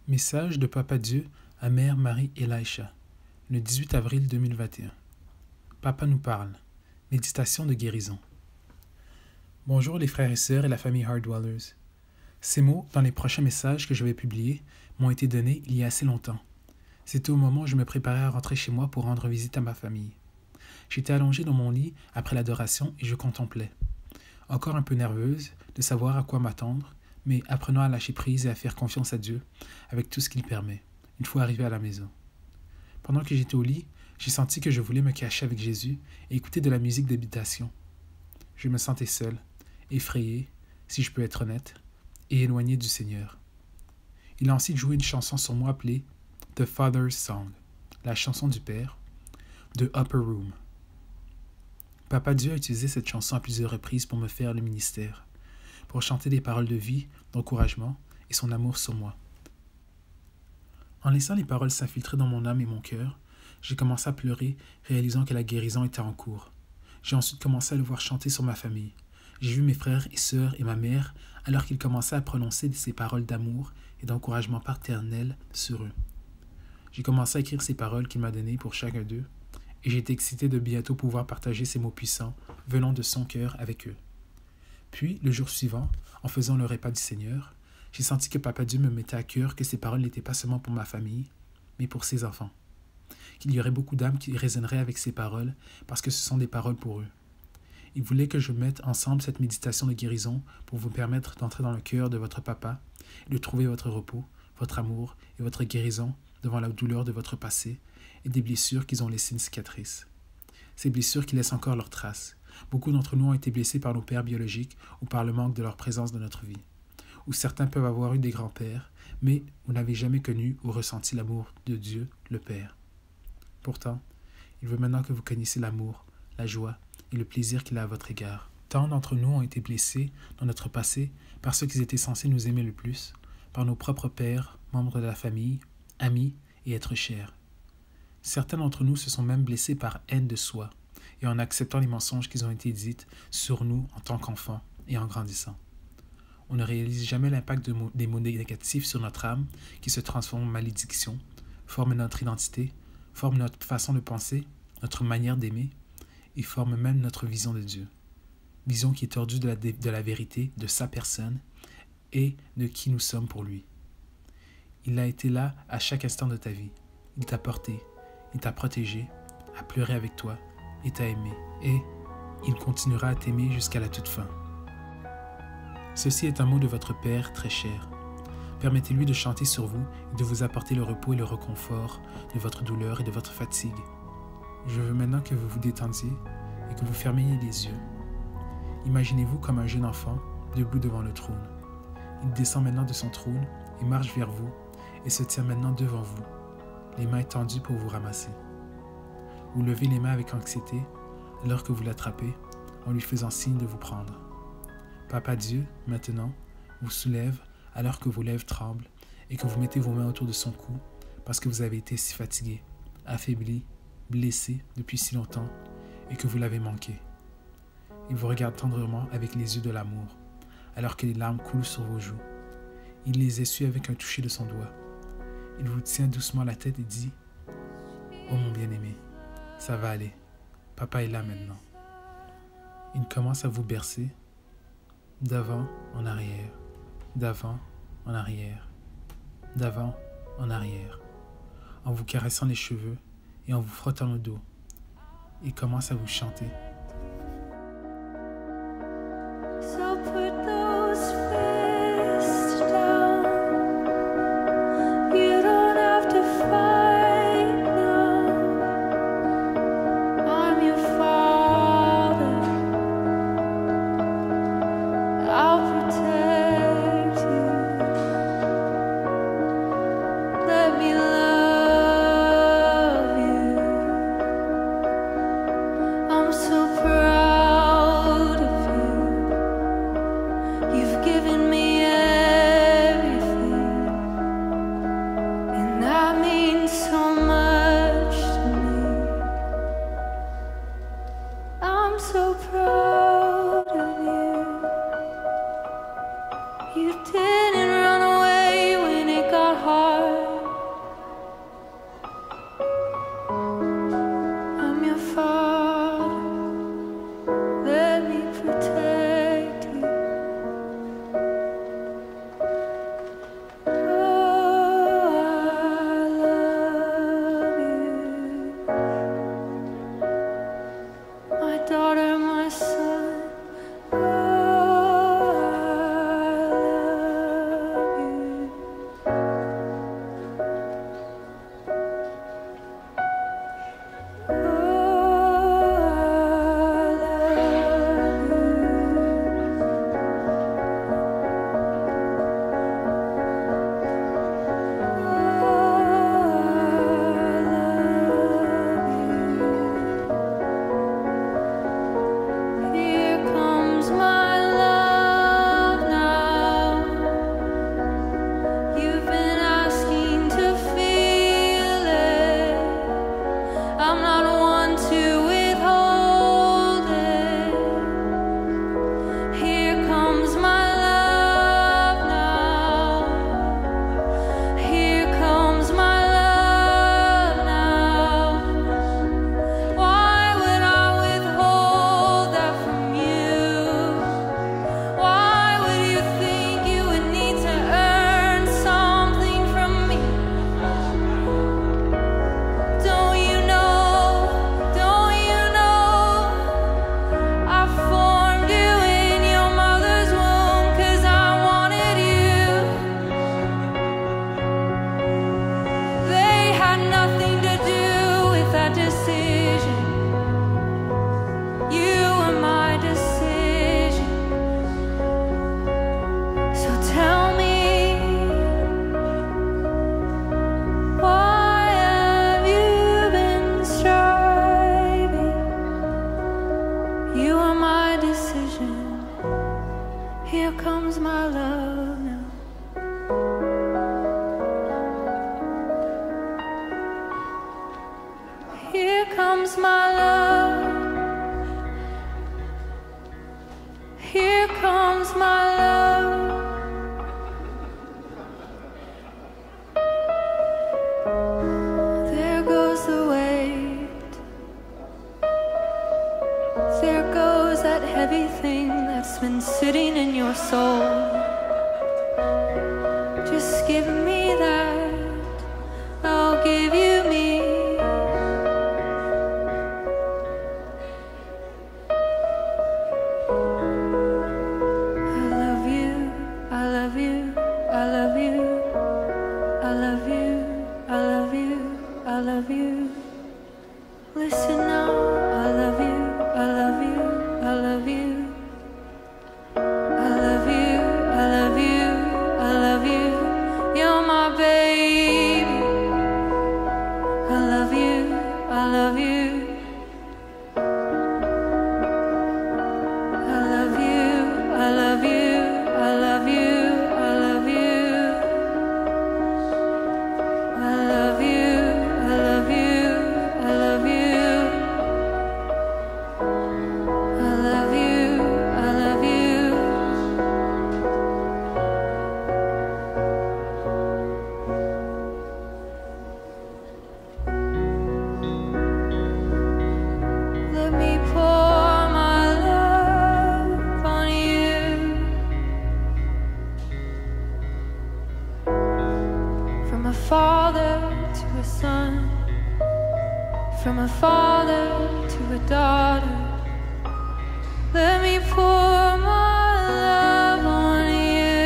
Message de Papa Dieu à Mère Marie Elisha, le 18 avril 2021. Papa nous parle. Méditation de guérison. Bonjour les frères et sœurs et la famille Hardwellers. Ces mots, dans les prochains messages que je vais publier, m'ont été donnés il y a assez longtemps. C'était au moment où je me préparais à rentrer chez moi pour rendre visite à ma famille. J'étais allongée dans mon lit après l'adoration et je contemplais. Encore un peu nerveuse de savoir à quoi m'attendre, mais apprenant à lâcher prise et à faire confiance à Dieu avec tout ce qu'il permet, une fois arrivé à la maison. Pendant que j'étais au lit, j'ai senti que je voulais me cacher avec Jésus et écouter de la musique d'habitation. Je me sentais seul, effrayé, si je peux être honnête, et éloigné du Seigneur. Il a ensuite joué une chanson sur moi appelée The Father's Song, la chanson du Père, de Upper Room. Papa Dieu a utilisé cette chanson à plusieurs reprises pour me faire le ministère, pour chanter des paroles de vie, d'encouragement et son amour sur moi. En laissant les paroles s'infiltrer dans mon âme et mon cœur, j'ai commencé à pleurer, réalisant que la guérison était en cours. J'ai ensuite commencé à le voir chanter sur ma famille. J'ai vu mes frères et sœurs et ma mère alors qu'ils commençaient à prononcer ces paroles d'amour et d'encouragement paternel sur eux. J'ai commencé à écrire ces paroles qu'il m'a données pour chacun d'eux, et j'étais excité de bientôt pouvoir partager ces mots puissants venant de son cœur avec eux. Puis, le jour suivant, en faisant le repas du Seigneur, j'ai senti que Papa Dieu me mettait à cœur que ces paroles n'étaient pas seulement pour ma famille, mais pour ses enfants. Qu'il y aurait beaucoup d'âmes qui résonneraient avec ces paroles parce que ce sont des paroles pour eux. Il voulait que je mette ensemble cette méditation de guérison pour vous permettre d'entrer dans le cœur de votre papa et de trouver votre repos, votre amour et votre guérison devant la douleur de votre passé et des blessures qu'ils ont laissées une cicatrice. Ces blessures qui laissent encore leurs traces. Beaucoup d'entre nous ont été blessés par nos pères biologiques ou par le manque de leur présence dans notre vie. Ou certains peuvent avoir eu des grands-pères, mais vous n'avez jamais connu ou ressenti l'amour de Dieu, le Père. Pourtant, il veut maintenant que vous connaissiez l'amour, la joie et le plaisir qu'il a à votre égard. Tant d'entre nous ont été blessés dans notre passé par ceux qui étaient censés nous aimer le plus, par nos propres pères, membres de la famille, amis et êtres chers. Certains d'entre nous se sont même blessés par haine de soi, et en acceptant les mensonges qui ont été dites sur nous en tant qu'enfants et en grandissant. On ne réalise jamais l'impact des mots négatifs sur notre âme qui se transforment en malédiction, forment notre identité, forment notre façon de penser, notre manière d'aimer, et forment même notre vision de Dieu. Vision qui est tordue de la vérité, de sa personne et de qui nous sommes pour lui. Il a été là à chaque instant de ta vie. Il t'a porté, il t'a protégé, a pleuré avec toi, et t'a aimé, et il continuera à t'aimer jusqu'à la toute fin. Ceci est un mot de votre Père très cher. Permettez-lui de chanter sur vous et de vous apporter le repos et le réconfort de votre douleur et de votre fatigue. Je veux maintenant que vous vous détendiez et que vous fermiez les yeux. Imaginez-vous comme un jeune enfant debout devant le trône. Il descend maintenant de son trône et marche vers vous et se tient maintenant devant vous, les mains tendues pour vous ramasser. Vous levez les mains avec anxiété alors que vous l'attrapez en lui faisant signe de vous prendre. Papa Dieu, maintenant, vous soulève alors que vos lèvres tremblent et que vous mettez vos mains autour de son cou parce que vous avez été si fatigué, affaibli, blessé depuis si longtemps et que vous l'avez manqué. Il vous regarde tendrement avec les yeux de l'amour alors que les larmes coulent sur vos joues. Il les essuie avec un toucher de son doigt. Il vous tient doucement la tête et dit « Oh mon bien-aimé, ça va aller. Papa est là maintenant. » Il commence à vous bercer d'avant en arrière, d'avant en arrière, d'avant en arrière, en vous caressant les cheveux et en vous frottant le dos. Il commence à vous chanter. So put those fists down. You don't have to fight now. I'm your father. I'll protect you. Let me love you. I'm so There goes the weight. There goes that heavy thing that's been sitting in your soul. Just give me that, I'll give you me. I love you, I love you, I love you, I love you, I love you, I love you. Listen now, I love you, I love you, I love you. I love you, I love you, I love you. You're my baby. I love you, I love you. I love you, I love you, I love you, I love you. I love you, I love you, I love you. I love you, I love you. Let me pour my love on you. From a father to a son, from a father to a daughter. Let me pour my love on you.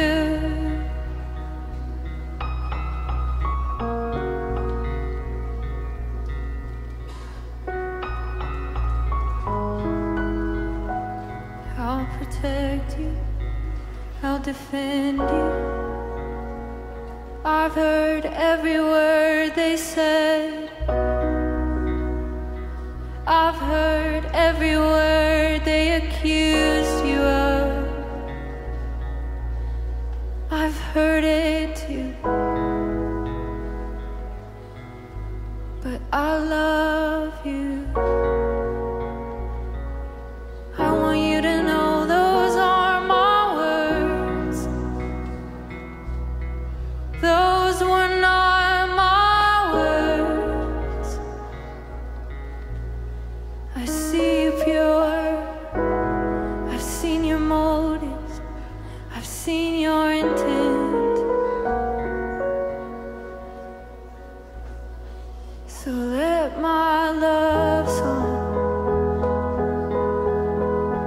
I'll protect you, I'll defend you. I've heard every word they said. I've heard every word they accused you of. I've heard it too. But I love you. I want you to know those are my words. Those were not my words. I see you pure. I've seen your motives. I've seen your intent. So let my love song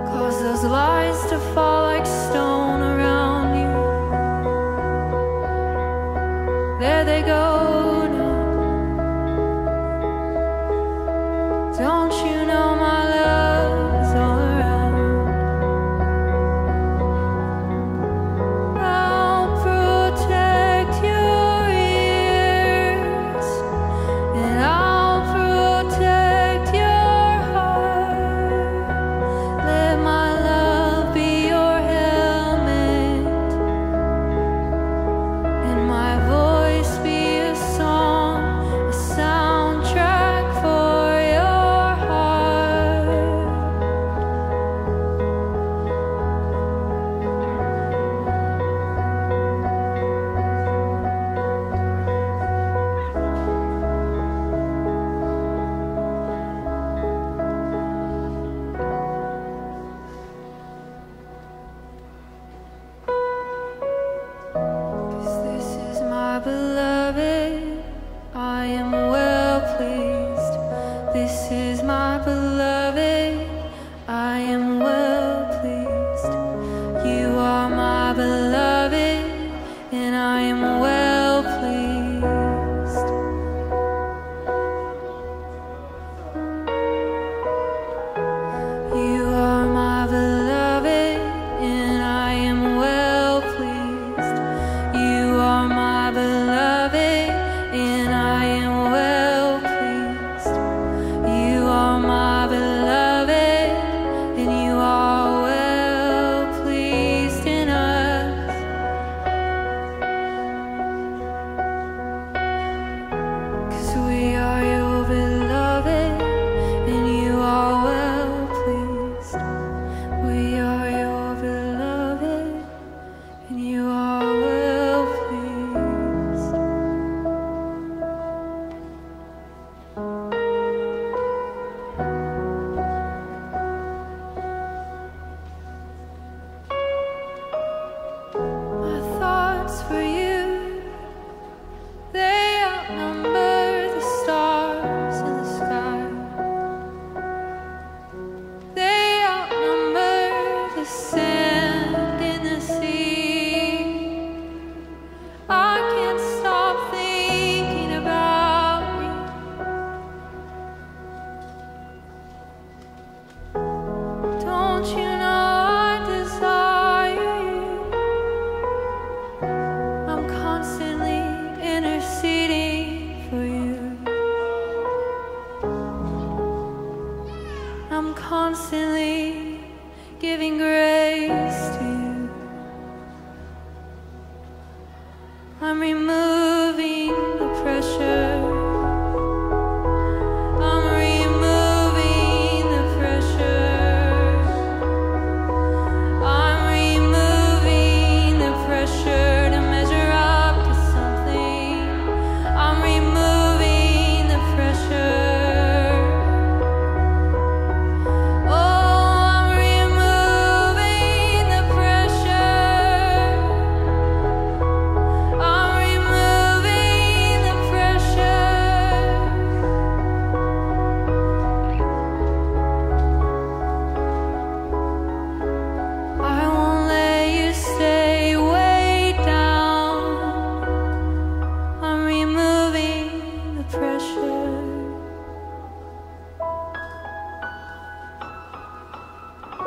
cause those lies to fall like stone around you. There they go now. Don't you know my love is all around? I'll protect your ears, and I'll protect your heart. Let my love be your helmet, and my voice be a song, a soundtrack for your heart. Cause this is my beloved, I am well pleased. This is my beloved, I am well pleased. You are my beloved, and I am well pleased. You are my beloved, and I am well pleased. You are my beloved, and I am outnumber the stars in the sky. They outnumber the sand in the sea. I can't stop thinking about you. Don't you know I desire you? I'm constantly interceding for you. I'm constantly giving grace to you. I'm removing the pressure. I'm removing the pressure. I'm removing the pressure to measure up to something. I'm removing the pressure. Oh, I'm removing the pressure. I'm removing the pressure. I won't let you stay way down. I'm removing the pressure.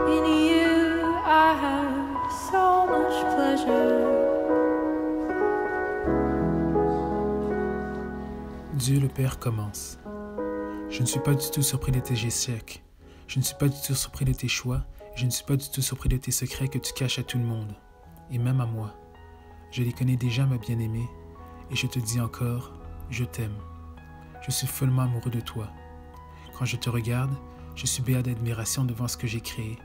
In you, I have so much pleasure. Dieu le Père commence. Je ne suis pas du tout surpris de tes échecs. Je ne suis pas du tout surpris de tes choix. Je ne suis pas du tout surpris de tes secrets que tu caches à tout le monde, et même à moi. Je les connais déjà, ma bien-aimée, et je te dis encore, je t'aime. Je suis follement amoureux de toi. Quand je te regarde, je suis béat d'admiration devant ce que j'ai créé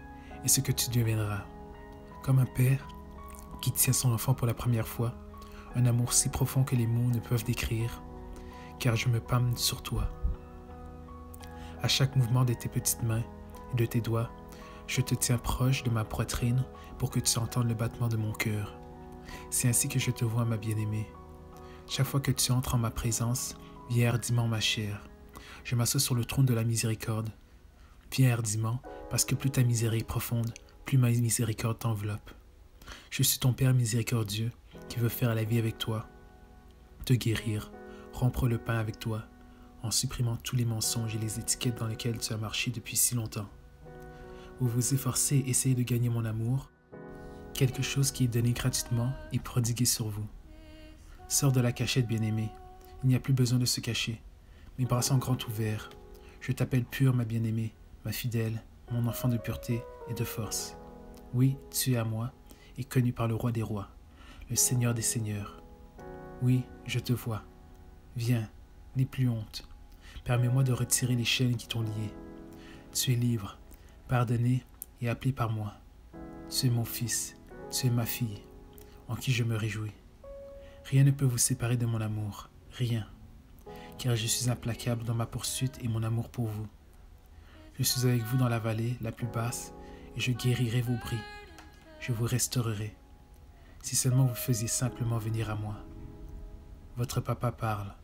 et ce que tu deviendras. Comme un père qui tient son enfant pour la première fois, un amour si profond que les mots ne peuvent décrire, car je me pâme sur toi. À chaque mouvement de tes petites mains et de tes doigts, je te tiens proche de ma poitrine pour que tu entendes le battement de mon cœur. C'est ainsi que je te vois, ma bien-aimée. Chaque fois que tu entres en ma présence, viens hardiment, ma chère. Je m'assois sur le trône de la miséricorde. Viens hardiment, parce que plus ta misère est profonde, plus ma miséricorde t'enveloppe. Je suis ton Père miséricordieux qui veut faire la vie avec toi, te guérir, rompre le pain avec toi, en supprimant tous les mensonges et les étiquettes dans lesquelles tu as marché depuis si longtemps. Vous vous efforcez et essayez de gagner mon amour, quelque chose qui est donné gratuitement et prodigué sur vous. Sors de la cachette, bien-aimée. Il n'y a plus besoin de se cacher. Mes bras sont grands ouverts. Je t'appelle pure, ma bien-aimée, ma fidèle, mon enfant de pureté et de force. Oui, tu es à moi, et connu par le roi des rois, le Seigneur des seigneurs. Oui, je te vois. Viens, n'aie plus honte. Permets-moi de retirer les chaînes qui t'ont lié. Tu es libre, pardonné et appelé par moi. Tu es mon fils, tu es ma fille, en qui je me réjouis. Rien ne peut vous séparer de mon amour, rien, car je suis implacable dans ma poursuite et mon amour pour vous. Je suis avec vous dans la vallée la plus basse et je guérirai vos bris. Je vous restaurerai. Si seulement vous faisiez simplement venir à moi. Votre papa parle.